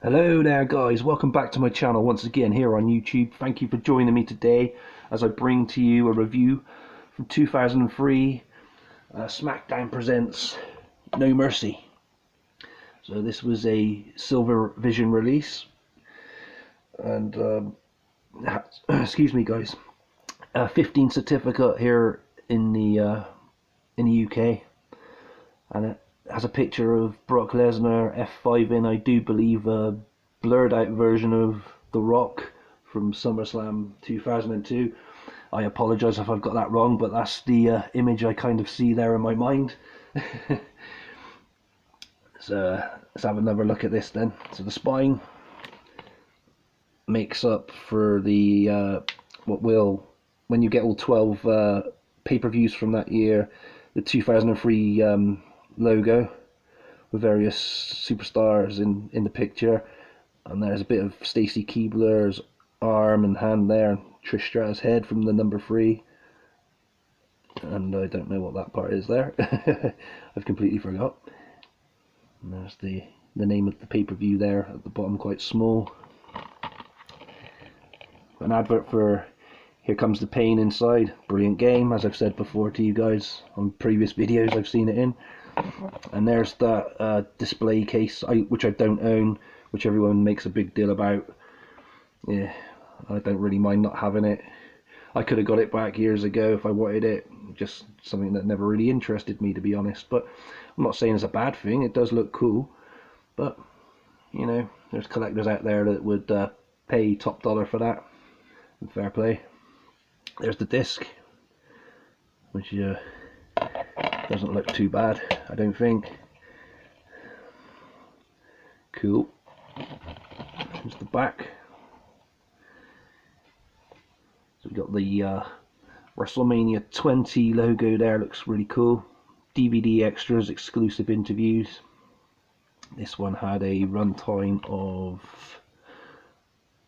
Hello there guys, welcome back to my channel once again here on YouTube. Thank you for joining me today as I bring to you a review from 2003, SmackDown presents No Mercy. So this was a Silver Vision release, and excuse me guys, a 15 certificate here in the UK, and it has a picture of Brock Lesnar F5 in, I do believe, a blurred out version of The Rock from SummerSlam 2002. I apologise if I've got that wrong, but that's the image I kind of see there in my mind. So let's have another look at this then. So the spine makes up for the when you get all 12 pay-per-views from that year, the 2003 logo with various superstars in the picture, and there's a bit of Stacy Keibler's arm and hand there, and Trish Stratus' head from the number 3, and I don't know what that part is there. I've completely forgot. And there's the name of the pay-per-view there at the bottom, quite small. An advert for Here Comes the Pain inside. Brilliant game, as I've said before to you guys on previous videos I've seen it in. And there's that display case, which I don't own, which everyone makes a big deal about. Yeah, I don't really mind not having it. I could have got it back years ago if I wanted it. Just something that never really interested me, to be honest. But I'm not saying it's a bad thing. It does look cool. But, you know, there's collectors out there that would pay top dollar for that. And fair play. There's the disc, which doesn't look too bad, I don't think. Cool. Here's the back. So we've got the WrestleMania 20 logo there, looks really cool. DVD extras, exclusive interviews. This one had a runtime of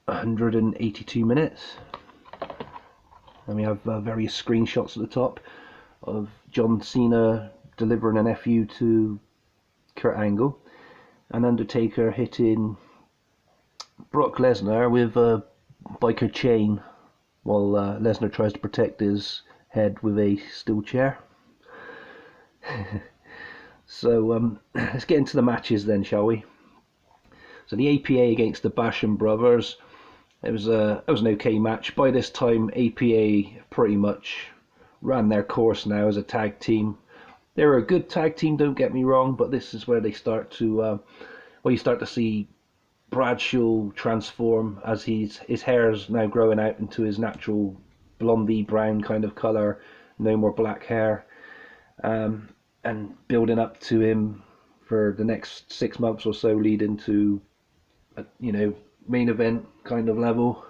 182 minutes. And we have various screenshots at the top of John Cena delivering an FU to Kurt Angle, and Undertaker hitting Brock Lesnar with a biker chain while Lesnar tries to protect his head with a steel chair. So let's get into the matches then, shall we? So the APA against the Basham brothers. It was an okay match. By this time, APA pretty much ran their course now as a tag team. They were a good tag team, don't get me wrong, but this is where they start to, you start to see Bradshaw transform as his hair's now growing out into his natural blondie brown kind of colour, no more black hair, and building up to him for the next 6 months or so, leading to, main event kind of level,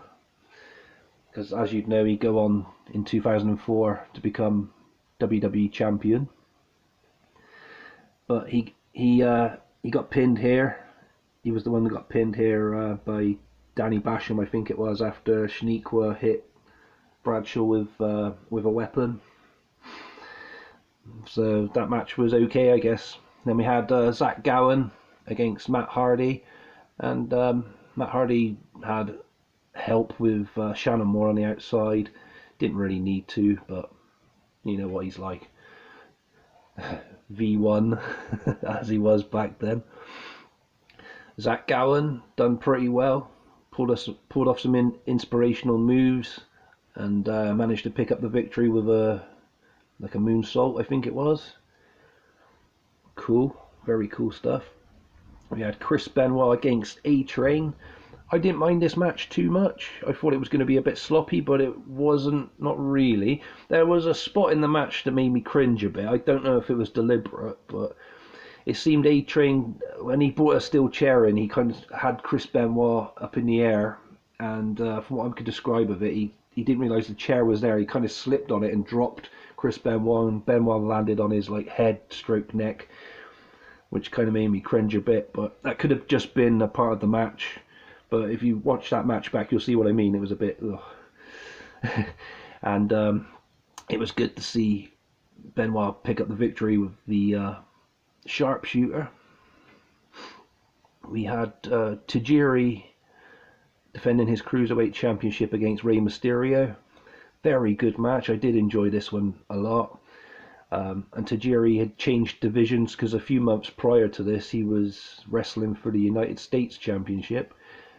because as you'd know, he'd go on in 2004 to become WWE champion. But he got pinned here. He was the one that got pinned here by Danny Basham, I think it was, after Shaniqua hit Bradshaw with a weapon. So that match was okay, I guess. Then we had Zach Gowen against Matt Hardy, and Matt Hardy had help with Shannon Moore on the outside. Didn't really need to, but you know what he's like. V1 as he was back then. Zach Gowen done pretty well. Pulled off some inspirational moves, and managed to pick up the victory with a moonsault, I think it was. Cool, very cool stuff. We had Chris Benoit against A-Train. I didn't mind this match too much. I thought it was going to be a bit sloppy, but it wasn't, not really. There was a spot in the match that made me cringe a bit. I don't know if it was deliberate, but it seemed A-Train, when he brought a steel chair in, he kind of had Chris Benoit up in the air, and from what I could describe of it, he didn't realise the chair was there. He kind of slipped on it and dropped Chris Benoit, and Benoit landed on his head stroke neck, which kind of made me cringe a bit. But that could have just been a part of the match. But if you watch that match back, you'll see what I mean. It was a bit and it was good to see Benoit pick up the victory with the sharpshooter. We had Tajiri defending his Cruiserweight Championship against Rey Mysterio. Very good match. I did enjoy this one a lot. And Tajiri had changed divisions because a few months prior to this he was wrestling for the United States Championship,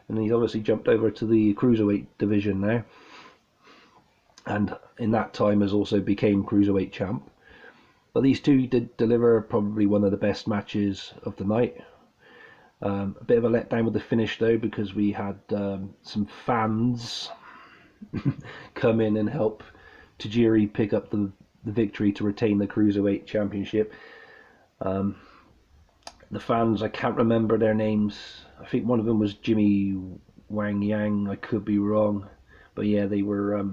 and he's obviously jumped over to the Cruiserweight division now, and in that time has also became Cruiserweight champ. But these two did deliver probably one of the best matches of the night. A bit of a letdown with the finish though, because we had some fans come in and help Tajiri pick up the victory to retain the Cruiserweight Championship. The fans, I can't remember their names. I think one of them was Jimmy Wang Yang. I could be wrong, but yeah, they were.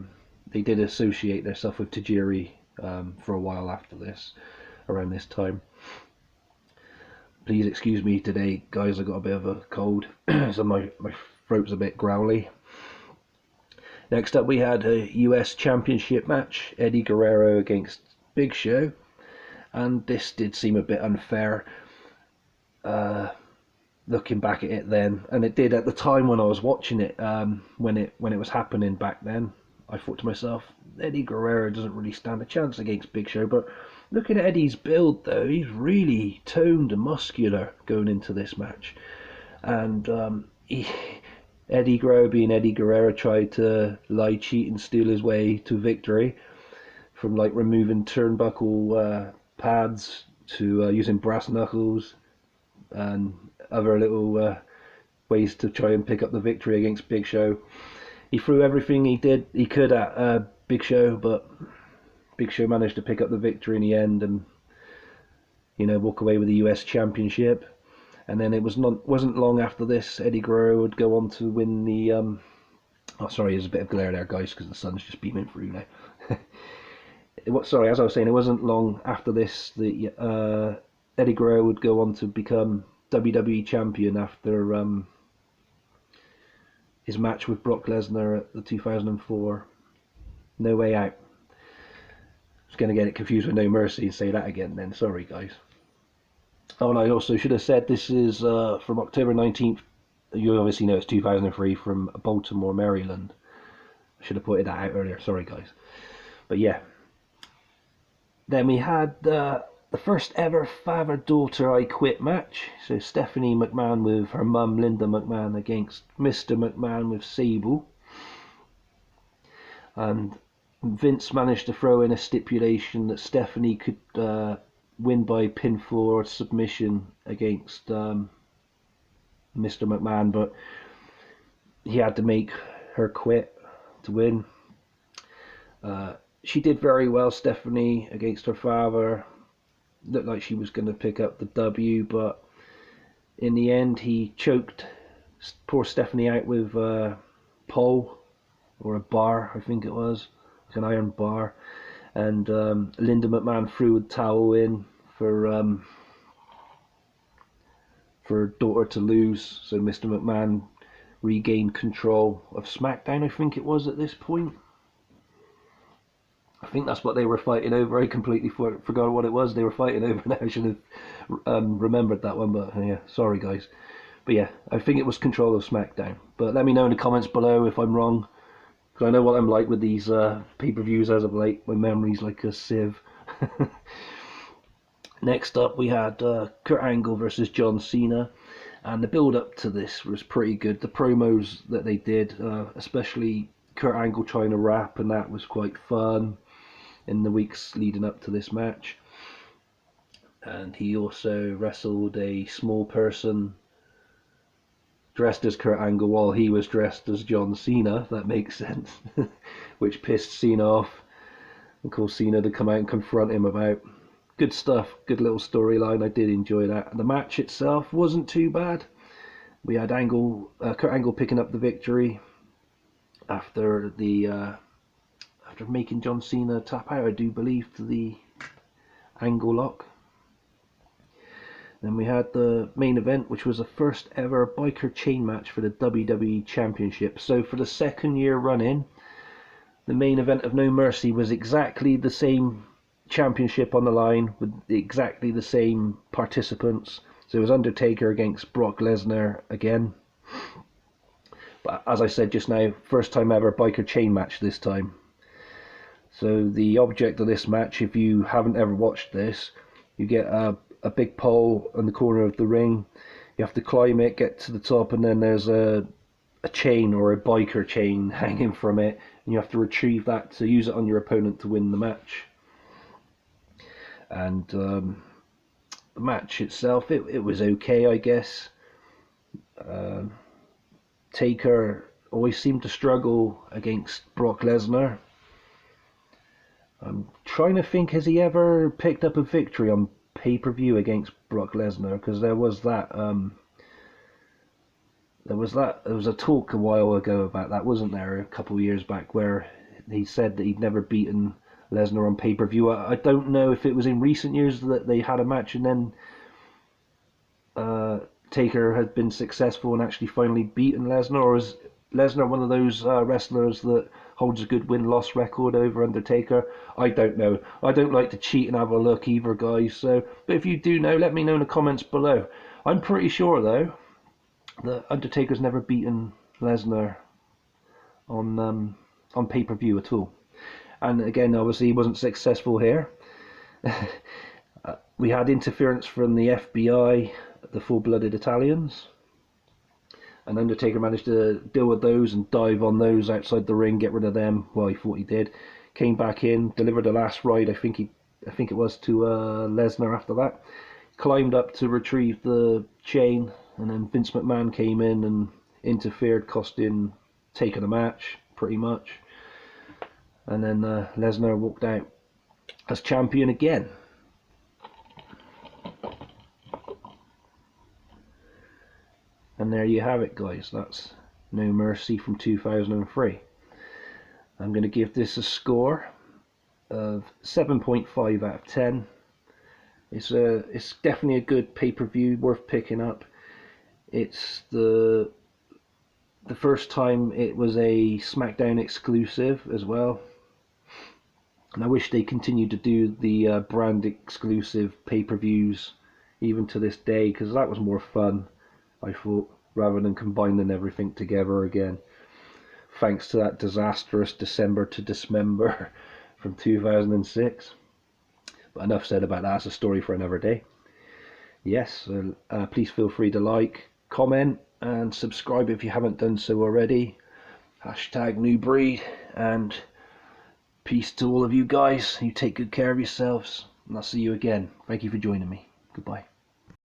They did associate their stuff with Tajiri for a while after this, around this time. Please excuse me today, guys. I got a bit of a cold, so my throat's a bit growly. Next up, we had a US Championship match, Eddie Guerrero against Big Show, and this did seem a bit unfair. Looking back at it then, and it did at the time when I was watching it, when it was happening back then, I thought to myself, Eddie Guerrero doesn't really stand a chance against Big Show. But looking at Eddie's build though, he's really toned and muscular going into this match, and Eddie Guerrero, being Eddie Guerrero, tried to lie, cheat and steal his way to victory, from like removing turnbuckle pads to using brass knuckles and other little ways to try and pick up the victory against Big Show. He threw everything he could at Big Show, but Big Show managed to pick up the victory in the end and, you know, walk away with the US Championship. And then it wasn't long after this, Eddie Guerrero would go on to win the... Oh, sorry, there's a bit of glare there, guys, because the sun's just beaming through now. Sorry, as I was saying, it wasn't long after this that Eddie Guerrero would go on to become WWE champion after his match with Brock Lesnar at the 2004 No Way Out. I was going to get it confused with No Mercy and say that again then. Sorry, guys. Oh, and I also should have said this is from October 19th. You obviously know it's 2003, from Baltimore, Maryland. I should have pointed that out earlier. Sorry, guys. But yeah. Then we had the first ever father-daughter I Quit match. So Stephanie McMahon with her mum Linda McMahon against Mr. McMahon with Sable. And Vince managed to throw in a stipulation that Stephanie could win by pinfall or submission against Mr. McMahon, but he had to make her quit to win. She did very well, Stephanie, against her father. Looked like she was going to pick up the W, but in the end he choked poor Stephanie out with a pole or a bar, I think it was, like an iron bar, and Linda McMahon threw a towel in for her daughter to lose, so Mr. McMahon regained control of SmackDown, I think it was at this point. I think that's what they were fighting over. I completely forgot what it was they were fighting over now. I should have remembered that one, but yeah, sorry guys. But yeah, I think it was control of SmackDown. But let me know in the comments below if I'm wrong, because I know what I'm like with these pay-per-views as of late. My memory's like a sieve. Next up we had Kurt Angle versus John Cena, and the build up to this was pretty good. The promos that they did, especially Kurt Angle trying to rap, and that was quite fun in the weeks leading up to this match. And he also wrestled a small person dressed as Kurt Angle while he was dressed as John Cena, if that makes sense, which pissed Cena off and caused Cena to come out and confront him about. Good stuff, good little storyline. I did enjoy that. And the match itself wasn't too bad. We had Kurt Angle picking up the victory after making John Cena tap out, I do believe, to the Angle lock. Then we had the main event, which was the first ever biker chain match for the WWE Championship. So for the second year running, the main event of No Mercy was exactly the same championship on the line with exactly the same participants. So it was Undertaker against Brock Lesnar again. But as I said just now, first time ever biker chain match this time. So the object of this match, if you haven't ever watched this, you get a big pole in the corner of the ring. You have to climb it, get to the top, and then there's a chain or a biker chain hanging from it, and you have to retrieve that to use it on your opponent to win the match. And the match itself, it was okay, I guess. Taker always seemed to struggle against Brock Lesnar. I'm trying to think, has he ever picked up a victory on pay-per-view against Brock Lesnar? Because there was a talk a while ago about that, wasn't there, a couple of years back, where he said that he'd never beaten Lesnar on pay-per-view. I don't know if it was in recent years that they had a match and then Taker had been successful and actually finally beaten Lesnar, or is Lesnar one of those wrestlers that holds a good win-loss record over Undertaker? I don't know. I don't like to cheat and have a look either, guys. So, but if you do know, let me know in the comments below. I'm pretty sure though that Undertaker's never beaten Lesnar on pay-per-view at all. And again, obviously, he wasn't successful here. We had interference from the FBI, the full-blooded Italians, and Undertaker managed to deal with those and dive on those outside the ring, get rid of them. Well, he thought he did. Came back in, delivered the last ride. I think it was to Lesnar after that. Climbed up to retrieve the chain, and then Vince McMahon came in and interfered, costing Taker the match pretty much. And then Lesnar walked out as champion again. And there you have it, guys. That's No Mercy from 2003. I'm going to give this a score of 7.5 out of 10. It's definitely a good pay-per-view, worth picking up. It's the first time it was a SmackDown exclusive as well. And I wish they continued to do the brand exclusive pay-per-views even to this day, because that was more fun, I thought, rather than combining everything together again, thanks to that disastrous December to Dismember from 2006. But enough said about that. It's a story for another day. Yes, please feel free to like, comment, and subscribe if you haven't done so already. Hashtag New Breed, and peace to all of you guys. You take good care of yourselves, and I'll see you again. Thank you for joining me. Goodbye.